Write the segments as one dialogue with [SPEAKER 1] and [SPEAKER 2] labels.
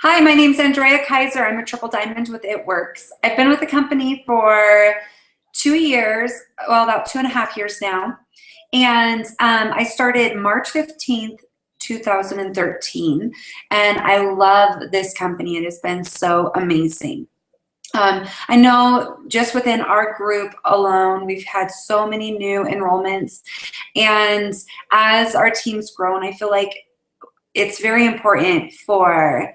[SPEAKER 1] Hi, my name's Andrea Kaiser. I'm a triple diamond with It Works. I've been with the company for 2 years, well, about 2.5 years now. And I started March 15th, 2013. And I love this company. It has been so amazing. I know just within our group alone, we've had so many new enrollments. And as our team's grown, I feel like it's very important for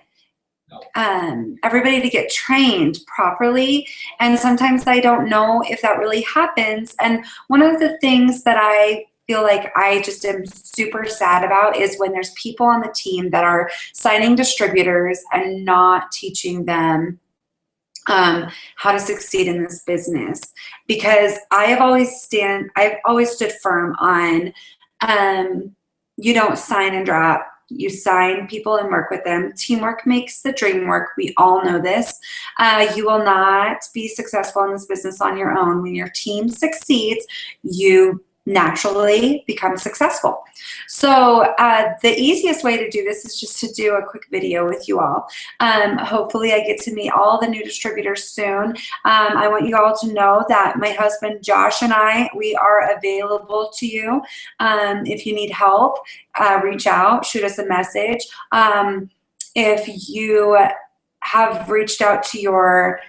[SPEAKER 1] everybody to get trained properly. And sometimes I don't know if that really happens. And one of the things that I feel like I just am super sad about is when there's people on the team that are signing distributors and not teaching them how to succeed in this business. Because I've always stood firm on you don't sign and drop. You sign people and work with them. Teamwork makes the dream work. We all know this. You will not be successful in this business on your own. When your team succeeds, you naturally become successful. So the easiest way to do this is just to do a quick video with you all. Hopefully I get to meet all the new distributors soon. I want you all to know that my husband Josh and we are available to you. If you need help, reach out, shoot us a message. If you have reached out to your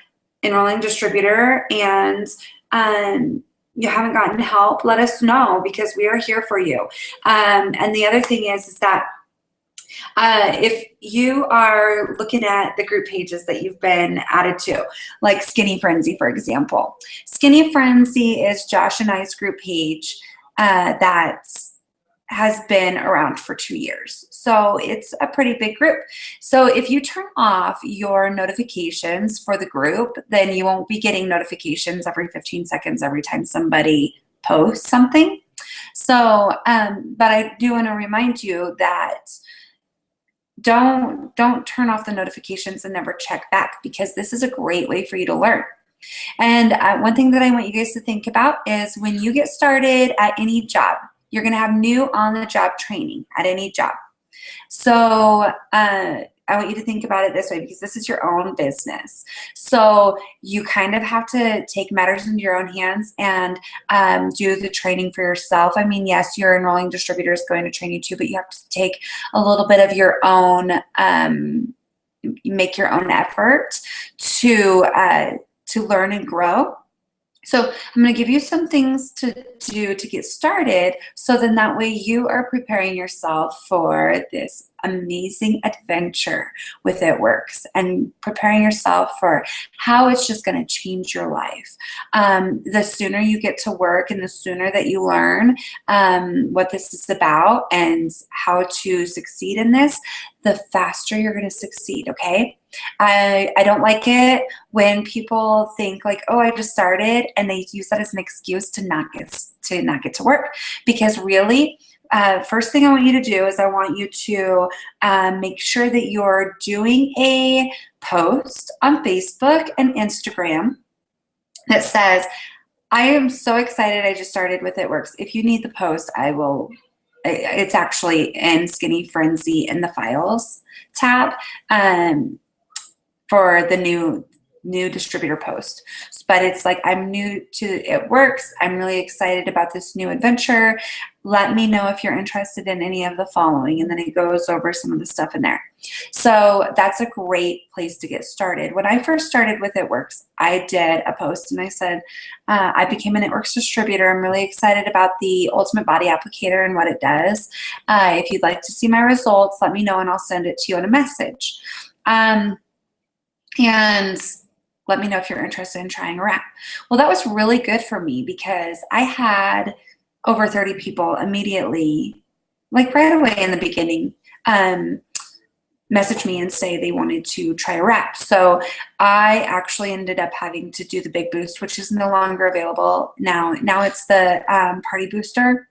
[SPEAKER 1] enrolling distributor and you haven't gotten help, let us know, because we are here for you. And the other thing is that if you are looking at the group pages that you've been added to, like Skinny Frenzy, for example. Skinny Frenzy is Josh and I's group page that has been around for 2 years. So it's a pretty big group. So if you turn off your notifications for the group, then you won't be getting notifications every 15 seconds every time somebody posts something. So, but I do want to remind you that don't turn off the notifications and never check back, because this is a great way for you to learn. And one thing that I want you guys to think about is when you get started at any job, you're going to have new on-the-job training at any job. So I want you to think about it this way, because this is your own business. So you kind of have to take matters into your own hands and do the training for yourself. I mean, yes, your enrolling distributor is going to train you too, but you have to take a little bit of your own, make your own effort to learn and grow. So I'm going to give you some things to do to get started, so then that way you are preparing yourself for this amazing adventure with It Works, and preparing yourself for how it's just going to change your life. The sooner you get to work and the sooner that you learn what this is about and how to succeed in this, the faster you're going to succeed, okay? I don't like it when people think like, oh, I just started, and they use that as an excuse to not get to work. Because really, first thing I want you to do is I want you to make sure that you're doing a post on Facebook and Instagram that says, I am so excited I just started with It Works. If you need the post, it's actually in Skinny Frenzy in the Files tab. For the new distributor post. But it's like, I'm new to It Works. I'm really excited about this new adventure. Let me know if you're interested in any of the following. And then it goes over some of the stuff in there. So that's a great place to get started. When I first started with It Works, I did a post and I said, I became an It Works distributor. I'm really excited about the Ultimate Body Applicator and what it does. If you'd like to see my results, let me know and I'll send it to you in a message. And let me know if you're interested in trying a wrap. Well, that was really good for me, because I had over 30 people immediately, like right away in the beginning, message me and say they wanted to try a wrap. So I actually ended up having to do the Big Boost, which is no longer available now. Now it's the Party Booster.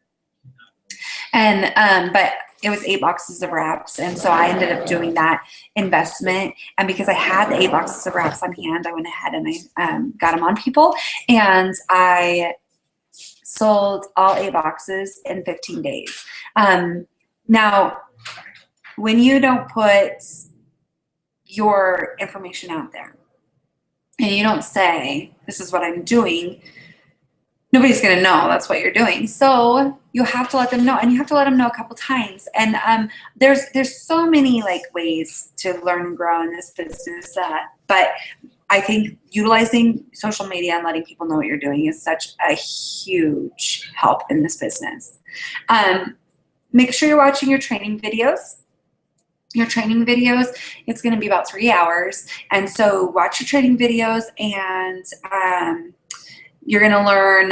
[SPEAKER 1] And but it was 8 boxes of wraps, and so I ended up doing that investment. And because I had the 8 boxes of wraps on hand, I went ahead and I got them on people, and I sold all 8 boxes in 15 days. Now, when you don't put your information out there and you don't say, this is what I'm doing, nobody's going to know that's what you're doing. So you have to let them know, and you have to let them know a couple times. And there's so many like ways to learn and grow in this business, but I think utilizing social media and letting people know what you're doing is such a huge help in this business. Make sure you're watching your training videos. Your training videos, it's going to be about 3 hours. And so watch your training videos, and you're going to learn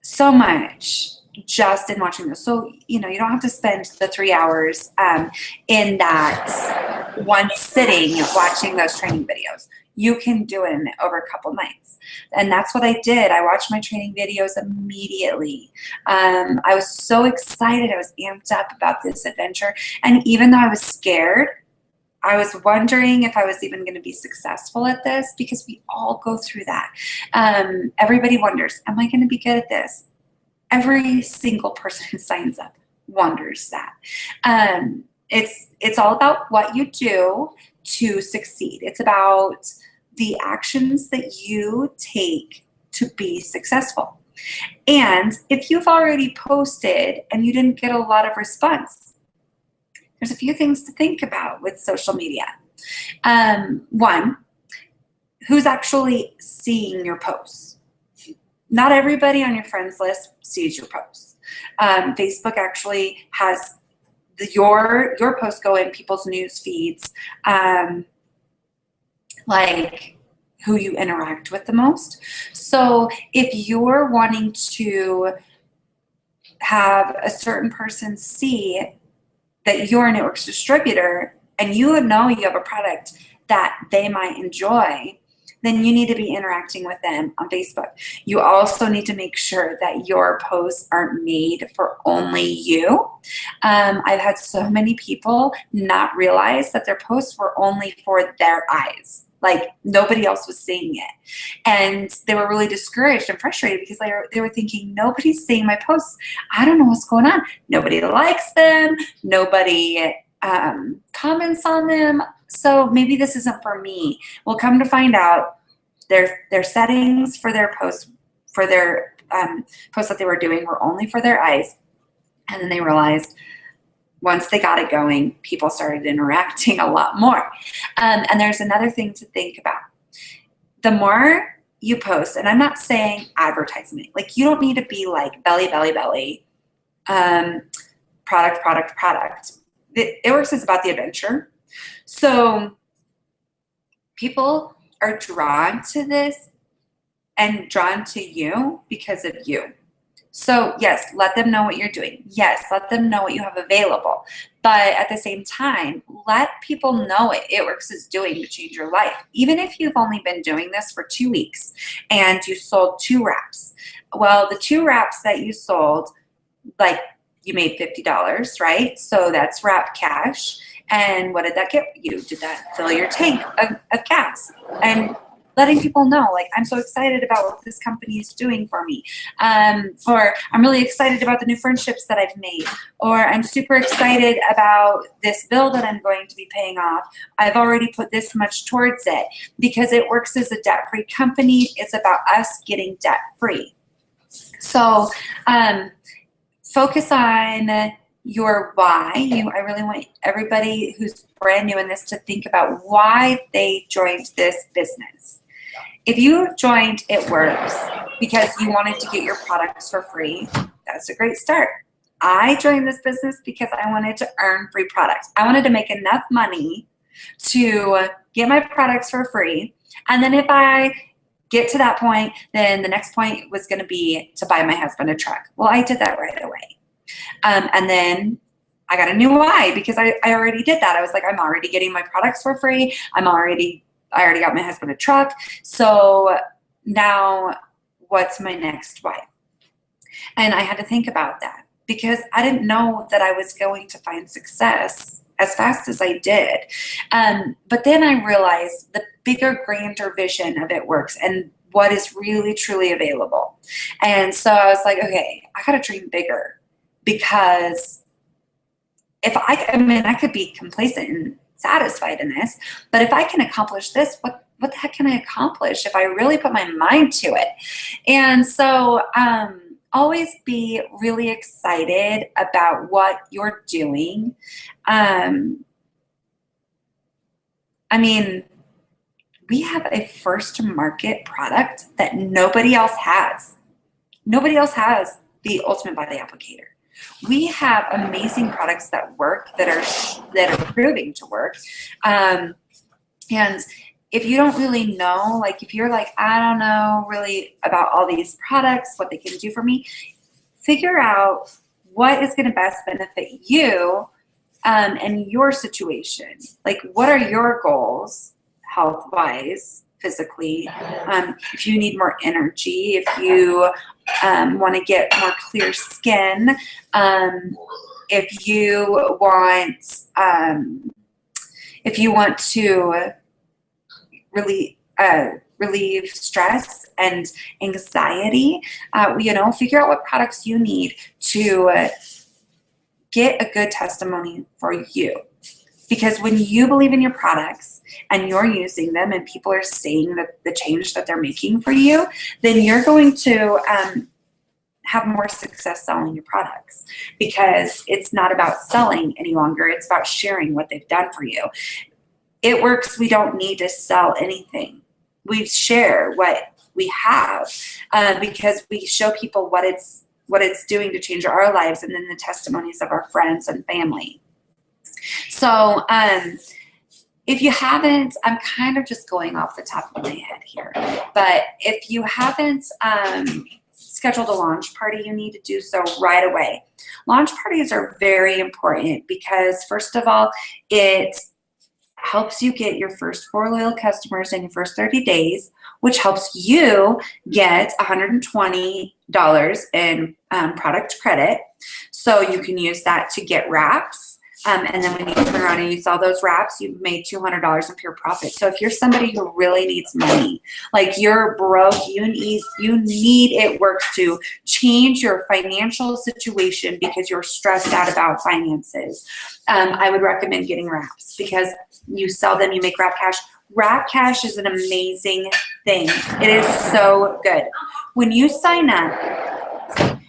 [SPEAKER 1] so much just in watching those. So, you know, you don't have to spend the 3 hours in that one sitting watching those training videos. You can do it over a couple nights. And that's what I did. I watched my training videos immediately. I was so excited. I was amped up about this adventure. And even though I was scared, I was wondering if I was even going to be successful at this, because we all go through that. Everybody wonders, am I going to be good at this? Every single person who signs up wonders that. It's all about what you do to succeed. It's about the actions that you take to be successful. And if you've already posted and you didn't get a lot of response, there's a few things to think about with social media. One, who's actually seeing your posts? Not everybody on your friends list sees your posts. Facebook actually has your posts go in people's news feeds, like who you interact with the most. So if you're wanting to have a certain person see that you're a networks distributor and you know you have a product that they might enjoy, then you need to be interacting with them on Facebook. You also need to make sure that your posts aren't made for only you. I've had so many people not realize that their posts were only for their eyes. Like nobody else was seeing it. And they were really discouraged and frustrated because they were thinking, nobody's seeing my posts. I don't know what's going on. Nobody likes them. Nobody comments on them. So maybe this isn't for me. Well, come to find out, their settings for their posts, posts that they were doing were only for their eyes. And then they realized once they got it going, people started interacting a lot more. And there's another thing to think about. The more you post, and I'm not saying advertisement, like you don't need to be like belly, product. It works is about the adventure. So people are drawn to this and drawn to you because of you. So yes, let them know what you're doing. Yes, let them know what you have available. But at the same time, let people know what It Works is doing to change your life. Even if you've only been doing this for 2 weeks and you sold 2 wraps. Well, the 2 wraps that you sold, like you made $50, right? So that's wrap cash. And what did that get you? Did that fill your tank of gas? And letting people know, like, I'm so excited about what this company is doing for me. Or I'm really excited about the new friendships that I've made. Or I'm super excited about this bill that I'm going to be paying off. I've already put this much towards it. Because It Works as a debt-free company. It's about us getting debt-free. So focus on your why. I really want everybody who's brand new in this to think about why they joined this business. If you joined It Works because you wanted to get your products for free, that's a great start. I joined this business because I wanted to earn free products. I wanted to make enough money to get my products for free. And then if I get to that point, then the next point was going to be to buy my husband a truck. Well, I did that right away. And then I got a new why because I already did that. I was like, I'm already getting my products for free. I already got my husband a truck. So now what's my next why? And I had to think about that because I didn't know that I was going to find success as fast as I did. But then I realized the bigger, grander vision of It Works and what is really, truly available. And so I was like, okay, I got to dream bigger because if I could be complacent and satisfied in this, but if I can accomplish this, what the heck can I accomplish if I really put my mind to it? And so always be really excited about what you're doing. I mean, we have a first to market product that nobody else has. Nobody else has the Ultimate Body Applicator. We have amazing products that work, that are proving to work. And if you don't really know, like if you're like, I don't know really about all these products, what they can do for me, figure out what is going to best benefit you and your situation. Like, what are your goals health-wise, physically? If you need more energy, if you want to get more clear skin, if you want to really relieve stress and anxiety, figure out what products you need to get a good testimony for you. Because when you believe in your products and you're using them and people are seeing the change that they're making for you, then you're going to have more success selling your products, because it's not about selling any longer. It's about sharing what they've done for you. It works. We don't need to sell anything. We share what we have because we show people what it's doing to change our lives, and then the testimonies of our friends and family. So if you haven't, I'm kind of just going off the top of my head here, but if you haven't scheduled a launch party, you need to do so right away. Launch parties are very important because, first of all, it helps you get your first 4 loyal customers in your first 30 days, which helps you get $120 in product credit. So you can use that to get wraps. And then when you turn around and you sell those wraps, you've made $200 in pure profit. So if you're somebody who really needs money, like you're broke, you need it works to change your financial situation because you're stressed out about finances, I would recommend getting wraps, because you sell them, you make wrap cash. Wrap cash is an amazing thing. It is so good. When you sign up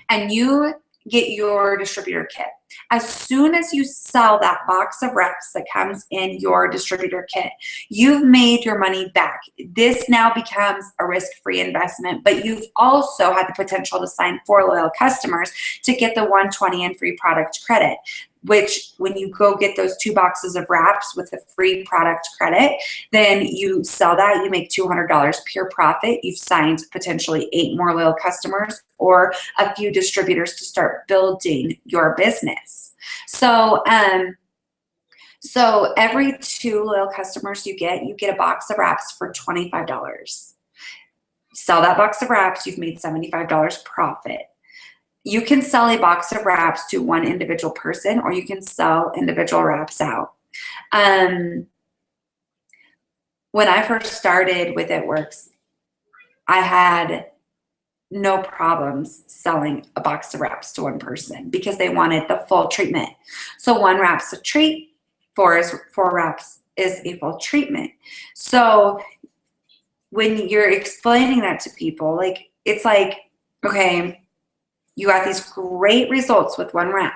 [SPEAKER 1] and you get your distributor kit, as soon as you sell that box of wraps that comes in your distributor kit, you've made your money back. This now becomes a risk-free investment, but you've also had the potential to sign 4 loyal customers to get the $120 in free product credit, which when you go get those 2 boxes of wraps with a free product credit, then you sell that, you make $200 pure profit. You've signed potentially 8 more loyal customers or a few distributors to start building your business. So every 2 loyal customers you get a box of wraps for $25. Sell that box of wraps, you've made $75 profit. You can sell a box of wraps to one individual person, or you can sell individual wraps out. When I first started with It Works, I had no problems selling a box of wraps to one person because they wanted the full treatment. So 1 wrap's a treat, 4 wraps is a full treatment. So when you're explaining that to people, like, it's like, okay, you got these great results with 1 wrap,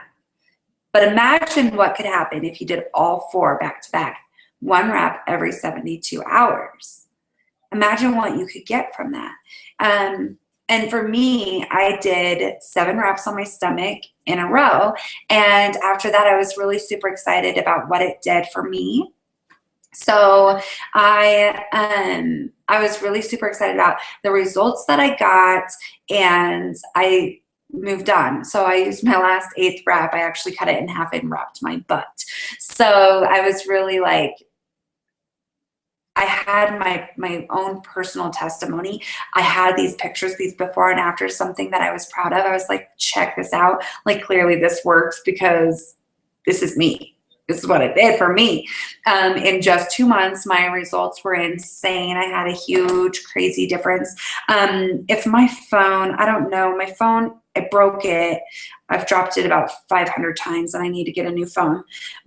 [SPEAKER 1] but imagine what could happen if you did all 4 back to back, 1 wrap every 72 hours. Imagine what you could get from that. And for me, I did 7 wraps on my stomach in a row. And after that, I was really super excited about what it did for me. So I was really super excited about the results that I got, and I moved on. So I used my last 8th wrap. I actually cut it in half and wrapped my butt. So I was really like, I had my own personal testimony. I had these pictures, these before and after, something that I was proud of. I was like, check this out. Like, clearly this works because this is me. This is what it did for me. In just 2 months, my results were insane. I had a huge, crazy difference. If my phone, I don't know, my phone I broke it. I've dropped it about 500 times and I need to get a new phone.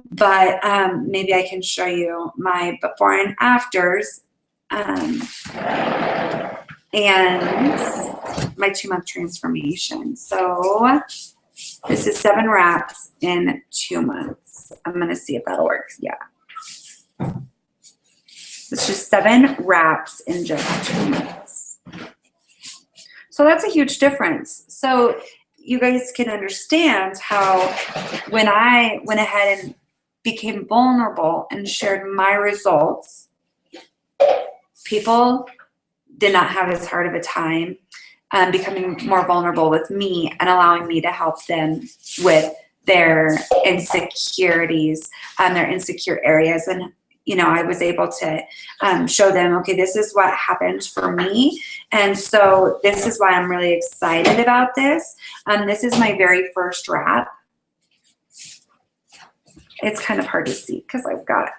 [SPEAKER 1] But maybe I can show you my before and afters and my 2-month transformation. So this is 7 wraps in 2 months. I'm going to see if that'll work. Yeah. It's just 7 wraps in just 2 months. So that's a huge difference. So you guys can understand how when I went ahead and became vulnerable and shared my results, people did not have as hard of a time becoming more vulnerable with me and allowing me to help them with their insecurities and their insecure areas. And you know, I was able to show them, okay, this is what happened for me. And so this is why I'm really excited about this. This is my very first wrap. It's kind of hard to see because I've got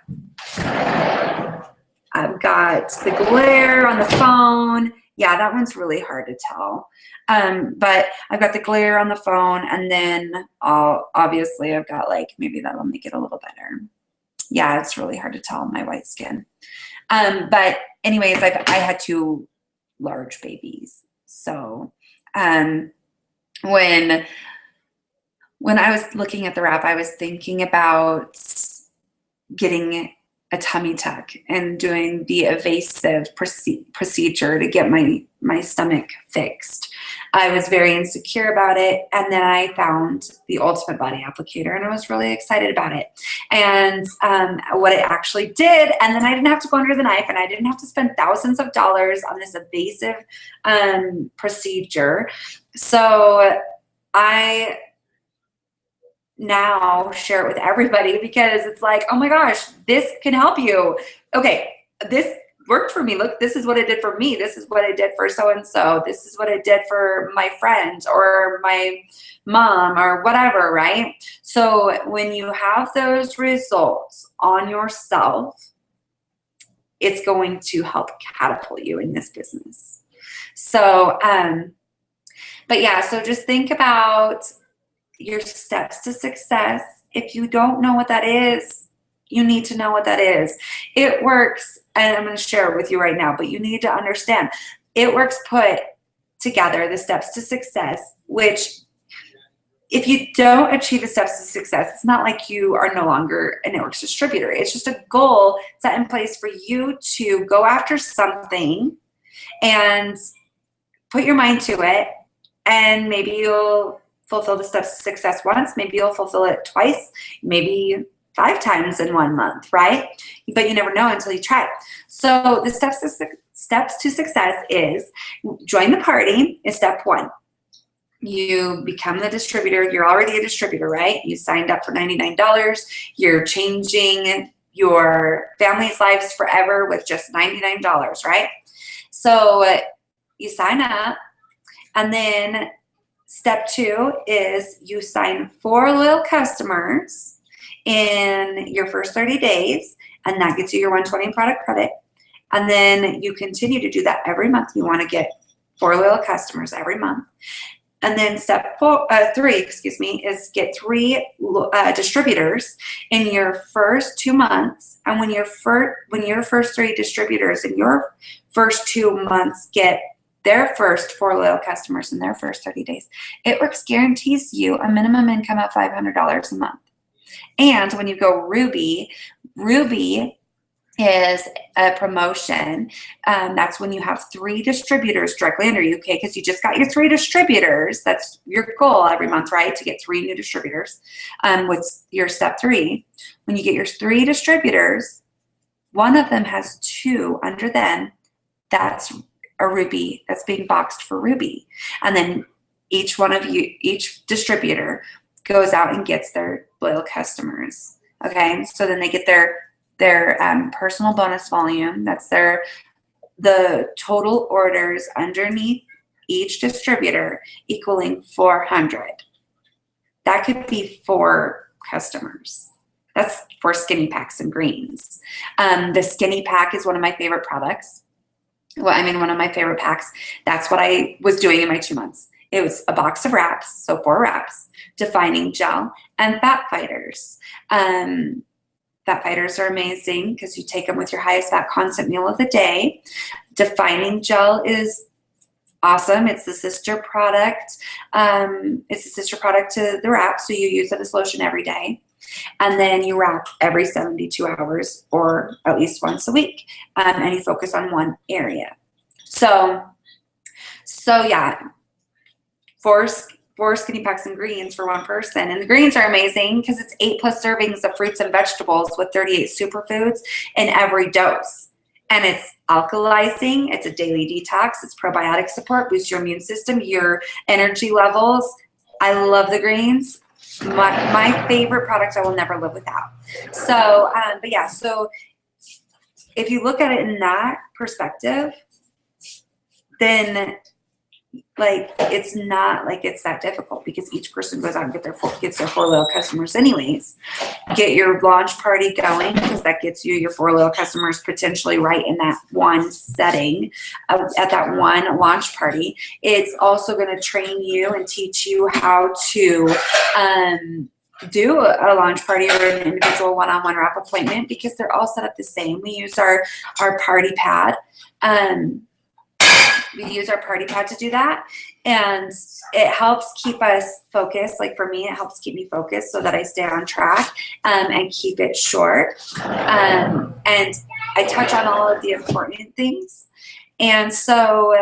[SPEAKER 1] the glare on the phone. Yeah, that one's really hard to tell. But I've got the glare on the phone, and then obviously I've got like, maybe that'll make it a little better. Yeah, it's really hard to tell my white skin. But anyways, I had 2 large babies. So when I was looking at the wrap, I was thinking about getting a tummy tuck and doing the evasive procedure to get my stomach fixed. I was very insecure about it, and then I found the Ultimate Body Applicator, and I was really excited about it and what it actually did. And then I didn't have to go under the knife, and I didn't have to spend thousands of dollars on this evasive procedure. So I now share it with everybody because it's like, oh my gosh, this can help you. Okay, this worked for me. Look, this is what it did for me. This is what I did for so-and-so. This is what I did for my friend or my mom or whatever, right? So when you have those results on yourself, it's going to help catapult you in this business. So, but yeah, so just think about your steps to success. If you don't know what that is, you need to know what that is. It works, and I'm going to share it with you right now, but you need to understand it works put together, the steps to success, which if you don't achieve the steps to success, it's not like you are no longer a Knitworks distributor. It's just a goal set in place for you to go after something and put your mind to it, and maybe you'll fulfill the steps to success once, maybe you'll fulfill it twice, maybe 5 times in 1 month, right? But you never know until you try. So the steps to success is join the party is step 1. You become the distributor. You're already a distributor, right? You signed up for $99. You're changing your family's lives forever with just $99, right? So you sign up, and then step 2 is you sign 4 loyal customers in your first 30 days, and that gets you your 120 product credit. And then you continue to do that every month. You want to get 4 loyal customers every month. And then step 3, is get 3 distributors in your first 2 months. And when your first 3 distributors in your first 2 months get their first 4 loyal customers in their first 30 days, It guarantees you a minimum income of $500 a month. And when you go Ruby is a promotion. That's when you have 3 distributors directly under you, okay? Because you just got your 3 distributors. That's your goal every month, right? To get 3 new distributors with your step 3. When you get your 3 distributors, one of them has 2 under them. That's a Ruby that's being boxed for Ruby. And then each distributor goes out and gets their loyal customers. Okay, so then they get their personal bonus volume. That's the total orders underneath each distributor equaling 400. That could be 4 customers. That's for Skinny Packs and Greens. The Skinny Pack is one of my favorite products. One of my favorite packs. That's what I was doing in my 2 months. It was a box of wraps, so 4 wraps, defining gel, and fat fighters. Fat fighters are amazing because you take them with your highest fat content meal of the day. Defining gel is awesome. It's the sister product. It's a sister product to the wrap, so you use it as lotion every day. And then you wrap every 72 hours or at least once a week, and you focus on one area. So yeah, four skinny packs and greens for one person. And the greens are amazing because it's 8+ servings of fruits and vegetables with 38 superfoods in every dose. And it's alkalizing, it's a daily detox, it's probiotic support, boosts your immune system, your energy levels. I love the greens. My favorite product I will never live without. So, but yeah, so if you look at it in that perspective, then like it's not like it's that difficult because each person goes out and gets their 4 loyal customers anyways. Get your launch party going because that gets you your 4 loyal customers potentially right in that one setting at that one launch party. It's also going to train you and teach you how to do a launch party or an individual one-on-one wrap appointment because they're all set up the same. We use our party pad. We use our party pad to do that, and it helps keep us focused. Like for me, it helps keep me focused so that I stay on track and keep it short. And I touch on all of the important things. And so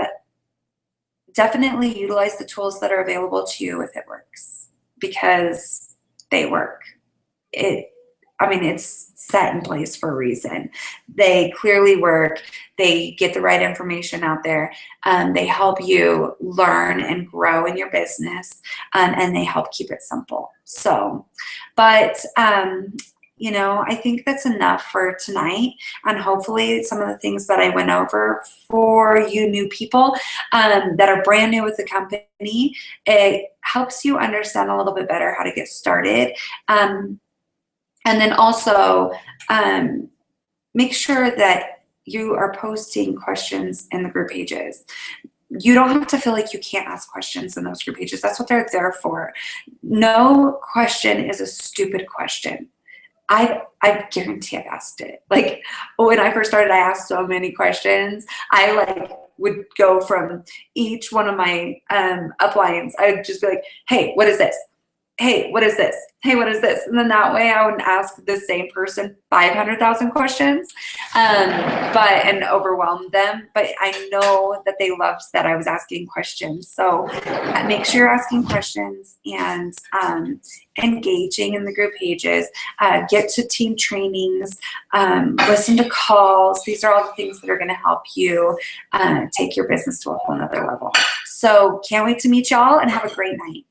[SPEAKER 1] definitely utilize the tools that are available to you if it works, because they work. It's set in place for a reason. They clearly work. They get the right information out there. They help you learn and grow in your business, and they help keep it simple. So, but, I think that's enough for tonight. And hopefully some of the things that I went over for you new people that are brand new with the company, it helps you understand a little bit better how to get started. And then also make sure that you are posting questions in the group pages. You don't have to feel like you can't ask questions in those group pages. That's what they're there for. No question is a stupid question. I guarantee I've asked it. Like when I first started, I asked so many questions. I would go from each one of my uplines. I would just be like, hey, what is this? Hey, what is this? Hey, what is this? And then that way I would ask the same person 500,000 questions and overwhelm them. But I know that they loved that I was asking questions. So make sure you're asking questions and engaging in the group pages. Get to team trainings. Listen to calls. These are all the things that are going to help you take your business to a whole nother level. So can't wait to meet y'all and have a great night.